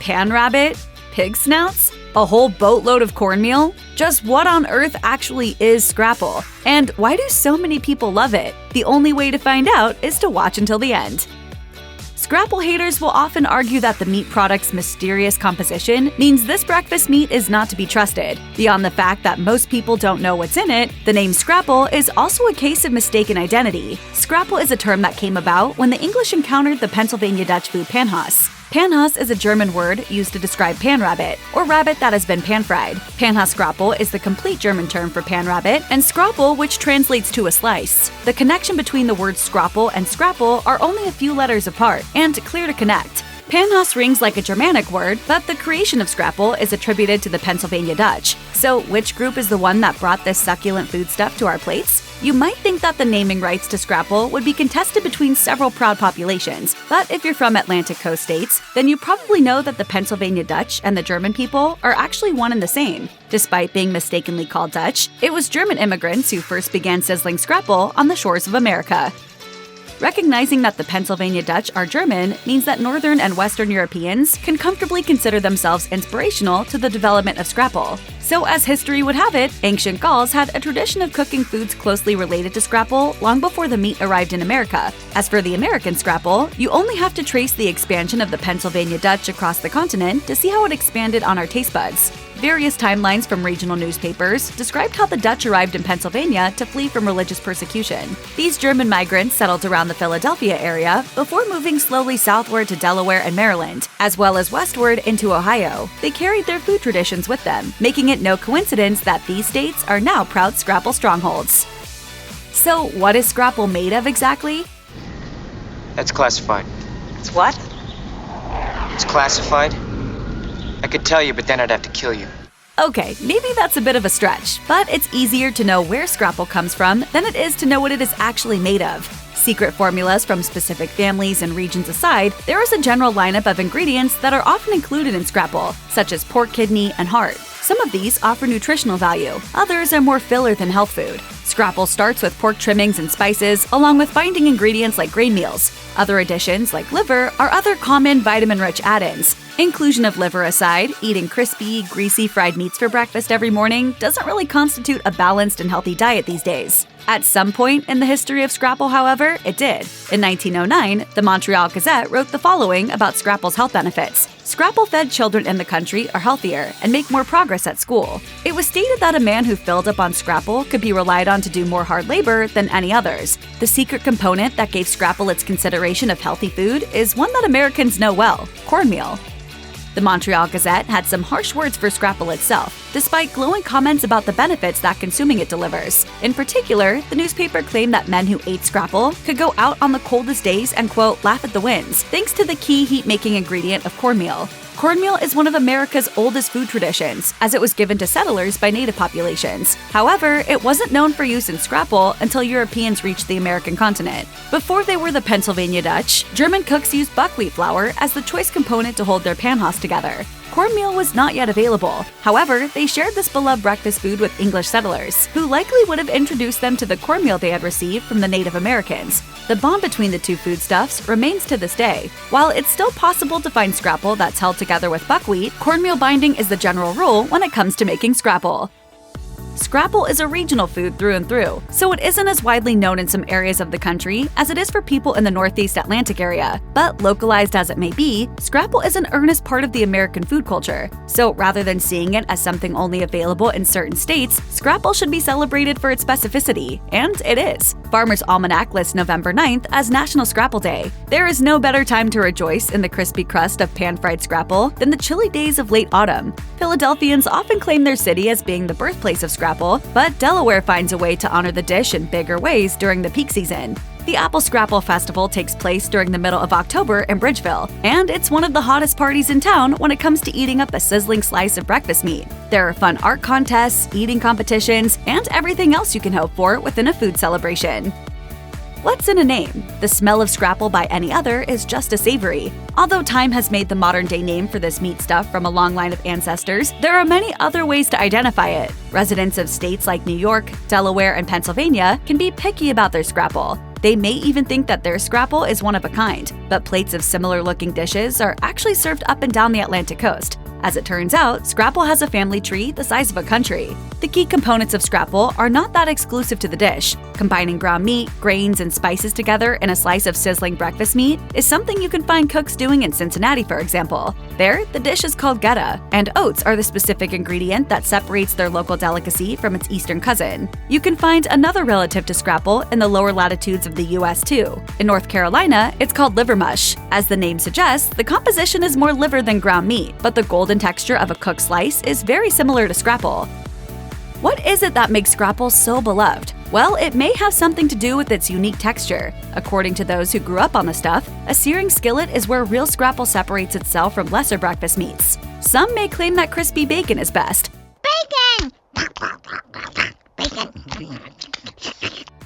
Pan rabbit? Pig snouts? A whole boatload of cornmeal? Just what on earth actually is Scrapple? And why do so many people love it? The only way to find out is to watch until the end. Scrapple haters will often argue that the meat product's mysterious composition means this breakfast meat is not to be trusted. Beyond the fact that most people don't know what's in it, the name Scrapple is also a case of mistaken identity. Scrapple is a term that came about when the English encountered the Pennsylvania Dutch food panhas. Panhas is a German word used to describe pan rabbit, or rabbit that has been pan-fried. Panhas Scrapple is the complete German term for pan rabbit, and Scrapple, which translates to a slice. The connection between the words Scrapple and Scrapple are only a few letters apart, and clear to connect. Panhas rings like a Germanic word, but the creation of Scrapple is attributed to the Pennsylvania Dutch. So, which group is the one that brought this succulent foodstuff to our plates? You might think that the naming rights to Scrapple would be contested between several proud populations, but if you're from Atlantic coast states, then you probably know that the Pennsylvania Dutch and the German people are actually one and the same. Despite being mistakenly called Dutch, it was German immigrants who first began sizzling Scrapple on the shores of America. Recognizing that the Pennsylvania Dutch are German means that Northern and Western Europeans can comfortably consider themselves inspirational to the development of Scrapple. So, as history would have it, ancient Gauls had a tradition of cooking foods closely related to Scrapple long before the meat arrived in America. As for the American Scrapple, you only have to trace the expansion of the Pennsylvania Dutch across the continent to see how it expanded on our taste buds. Various timelines from regional newspapers described how the Dutch arrived in Pennsylvania to flee from religious persecution. These German migrants settled around the Philadelphia area before moving slowly southward to Delaware and Maryland, as well as westward into Ohio. They carried their food traditions with them, making it no coincidence that these states are now proud Scrapple strongholds. So, what is Scrapple made of exactly? That's classified. It's what? It's classified. I could tell you, but then I'd have to kill you. Okay, maybe that's a bit of a stretch, but it's easier to know where Scrapple comes from than it is to know what it is actually made of. Secret formulas from specific families and regions aside, there is a general lineup of ingredients that are often included in Scrapple, such as pork kidney and heart. Some of these offer nutritional value, others are more filler than health food. Scrapple starts with pork trimmings and spices, along with binding ingredients like grain meals. Other additions, like liver, are other common vitamin-rich add-ins. Inclusion of liver aside, eating crispy, greasy fried meats for breakfast every morning doesn't really constitute a balanced and healthy diet these days. At some point in the history of Scrapple, however, it did. In 1909, the Montreal Gazette wrote the following about Scrapple's health benefits. Scrapple-fed children in the country are healthier and make more progress at school. It was stated that a man who filled up on Scrapple could be relied on to do more hard labor than any others. The secret component that gave Scrapple its consideration of healthy food is one that Americans know well: cornmeal. The Montreal Gazette had some harsh words for Scrapple itself, despite glowing comments about the benefits that consuming it delivers. In particular, the newspaper claimed that men who ate Scrapple could go out on the coldest days and, quote, laugh at the winds, thanks to the key heat-making ingredient of cornmeal. Cornmeal is one of America's oldest food traditions, as it was given to settlers by native populations. However, it wasn't known for use in Scrapple until Europeans reached the American continent. Before they were the Pennsylvania Dutch, German cooks used buckwheat flour as the choice component to hold their panhas together. Cornmeal was not yet available. However, they shared this beloved breakfast food with English settlers, who likely would have introduced them to the cornmeal they had received from the Native Americans. The bond between the two foodstuffs remains to this day. While it's still possible to find Scrapple that's held together with buckwheat, cornmeal binding is the general rule when it comes to making Scrapple. Scrapple is a regional food through and through, so it isn't as widely known in some areas of the country as it is for people in the Northeast Atlantic area. But localized as it may be, Scrapple is an earnest part of the American food culture. So rather than seeing it as something only available in certain states, Scrapple should be celebrated for its specificity, and it is. Farmer's Almanac lists November 9th as National Scrapple Day. There is no better time to rejoice in the crispy crust of pan-fried Scrapple than the chilly days of late autumn. Philadelphians often claim their city as being the birthplace of Scrapple, but Delaware finds a way to honor the dish in bigger ways during the peak season. The Apple Scrapple Festival takes place during the middle of October in Bridgeville, and it's one of the hottest parties in town when it comes to eating up a sizzling slice of breakfast meat. There are fun art contests, eating competitions, and everything else you can hope for within a food celebration. What's in a name? The smell of Scrapple by any other is just as savory. Although time has made the modern-day name for this meat stuff from a long line of ancestors, there are many other ways to identify it. Residents of states like New York, Delaware, and Pennsylvania can be picky about their Scrapple. They may even think that their Scrapple is one of a kind, but plates of similar-looking dishes are actually served up and down the Atlantic coast. As it turns out, Scrapple has a family tree the size of a country. The key components of Scrapple are not that exclusive to the dish. Combining ground meat, grains, and spices together in a slice of sizzling breakfast meat is something you can find cooks doing in Cincinnati, for example. There, the dish is called geta, and oats are the specific ingredient that separates their local delicacy from its eastern cousin. You can find another relative to Scrapple in the lower latitudes of the US too. In North Carolina, it's called liver mush. As the name suggests, the composition is more liver than ground meat, but the golden texture of a cooked slice is very similar to Scrapple. What is it that makes Scrapple so beloved? Well, it may have something to do with its unique texture. According to those who grew up on the stuff, a searing skillet is where real Scrapple separates itself from lesser breakfast meats. Some may claim that crispy bacon is best. Bacon!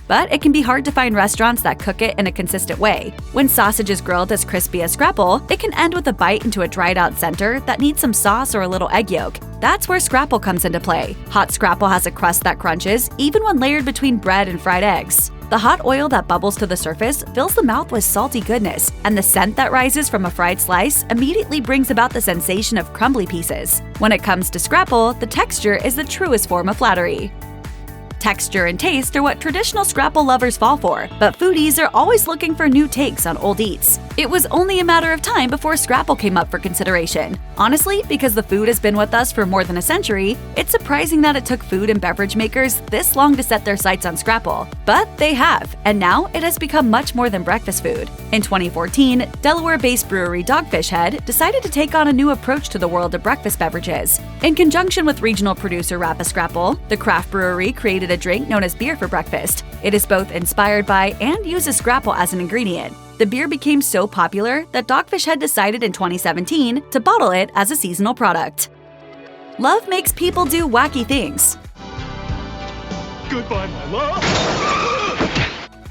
But it can be hard to find restaurants that cook it in a consistent way. When sausage is grilled as crispy as Scrapple, it can end with a bite into a dried-out center that needs some sauce or a little egg yolk. That's where Scrapple comes into play. Hot Scrapple has a crust that crunches, even when layered between bread and fried eggs. The hot oil that bubbles to the surface fills the mouth with salty goodness, and the scent that rises from a fried slice immediately brings about the sensation of crumbly pieces. When it comes to Scrapple, the texture is the truest form of flattery. Texture and taste are what traditional Scrapple lovers fall for, but foodies are always looking for new takes on old eats. It was only a matter of time before Scrapple came up for consideration. Honestly, because the food has been with us for more than a century, it's surprising that it took food and beverage makers this long to set their sights on Scrapple. But they have, and now it has become much more than breakfast food. In 2014, Delaware-based brewery Dogfish Head decided to take on a new approach to the world of breakfast beverages. In conjunction with regional producer Rappa Scrapple, the craft brewery created a drink known as beer for breakfast. It is both inspired by and uses Scrapple as an ingredient. The beer became so popular that Dogfish Head decided in 2017 to bottle it as a seasonal product. Love makes people do wacky things. Goodbye, my love.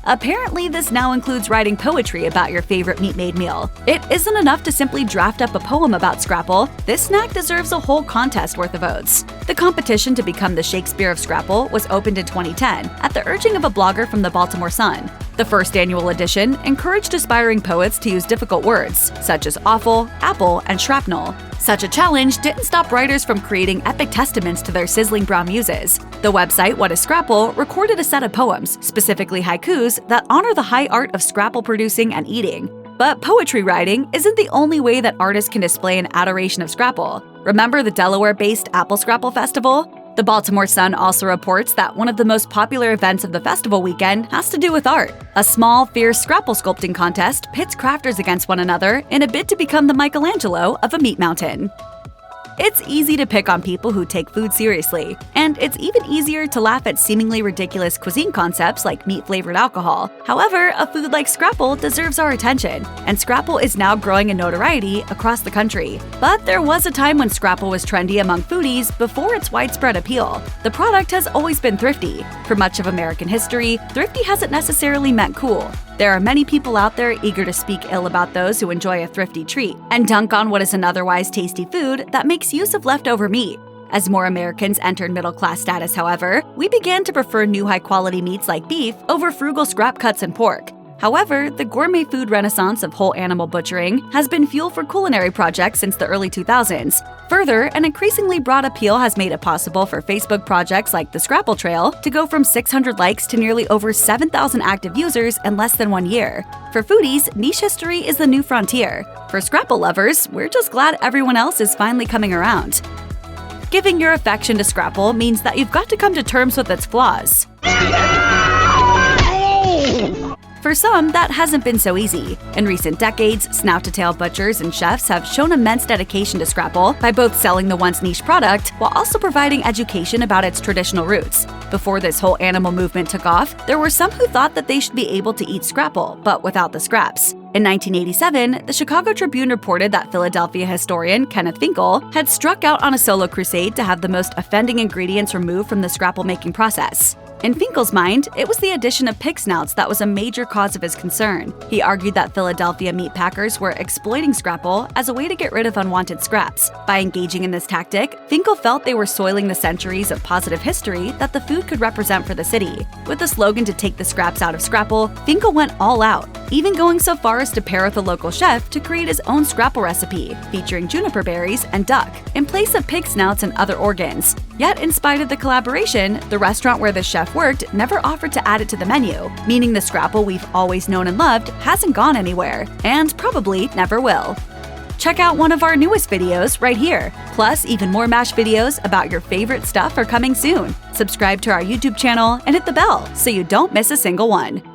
Apparently, this now includes writing poetry about your favorite meat-made meal. It isn't enough to simply draft up a poem about Scrapple. This snack deserves a whole contest worth of votes. The competition to become the Shakespeare of Scrapple was opened in 2010 at the urging of a blogger from the Baltimore Sun. The first annual edition encouraged aspiring poets to use difficult words, such as awful, apple, and shrapnel. Such a challenge didn't stop writers from creating epic testaments to their sizzling brown muses. The website What is Scrapple recorded a set of poems, specifically haikus, that honor the high art of Scrapple producing and eating. But poetry writing isn't the only way that artists can display an adoration of Scrapple. Remember the Delaware-based Apple Scrapple Festival? The Baltimore Sun also reports that one of the most popular events of the festival weekend has to do with art. A small, fierce Scrapple sculpting contest pits crafters against one another in a bid to become the Michelangelo of a meat mountain. It's easy to pick on people who take food seriously, and it's even easier to laugh at seemingly ridiculous cuisine concepts like meat-flavored alcohol. However, a food like Scrapple deserves our attention, and Scrapple is now growing in notoriety across the country. But there was a time when Scrapple was trendy among foodies before its widespread appeal. The product has always been thrifty. For much of American history, thrifty hasn't necessarily meant cool. There are many people out there eager to speak ill about those who enjoy a thrifty treat and dunk on what is an otherwise tasty food that makes use of leftover meat. As more Americans entered middle-class status, however, we began to prefer new high-quality meats like beef over frugal scrap cuts and pork. However, the gourmet food renaissance of whole animal butchering has been fuel for culinary projects since the early 2000s. Further, an increasingly broad appeal has made it possible for Facebook projects like the Scrapple Trail to go from 600 likes to nearly over 7,000 active users in less than 1 year. For foodies, niche history is the new frontier. For Scrapple lovers, we're just glad everyone else is finally coming around. Giving your affection to Scrapple means that you've got to come to terms with its flaws. For some, that hasn't been so easy. In recent decades, snout-to-tail butchers and chefs have shown immense dedication to Scrapple by both selling the once niche product while also providing education about its traditional roots. Before this whole animal movement took off, there were some who thought that they should be able to eat Scrapple, but without the scraps. In 1987, the Chicago Tribune reported that Philadelphia historian Kenneth Finkel had struck out on a solo crusade to have the most offending ingredients removed from the Scrapple making process. In Finkel's mind, it was the addition of pig snouts that was a major cause of his concern. He argued that Philadelphia meat packers were exploiting Scrapple as a way to get rid of unwanted scraps. By engaging in this tactic, Finkel felt they were soiling the centuries of positive history that the food could represent for the city. With the slogan to take the scraps out of Scrapple, Finkel went all out, even going so far as to pair with a local chef to create his own Scrapple recipe, featuring juniper berries and duck, in place of pig snouts and other organs. Yet, in spite of the collaboration, the restaurant where the chef worked never offered to add it to the menu, meaning the Scrapple we've always known and loved hasn't gone anywhere, and probably never will. Check out one of our newest videos right here. Plus, even more MASH videos about your favorite stuff are coming soon. Subscribe to our YouTube channel and hit the bell so you don't miss a single one.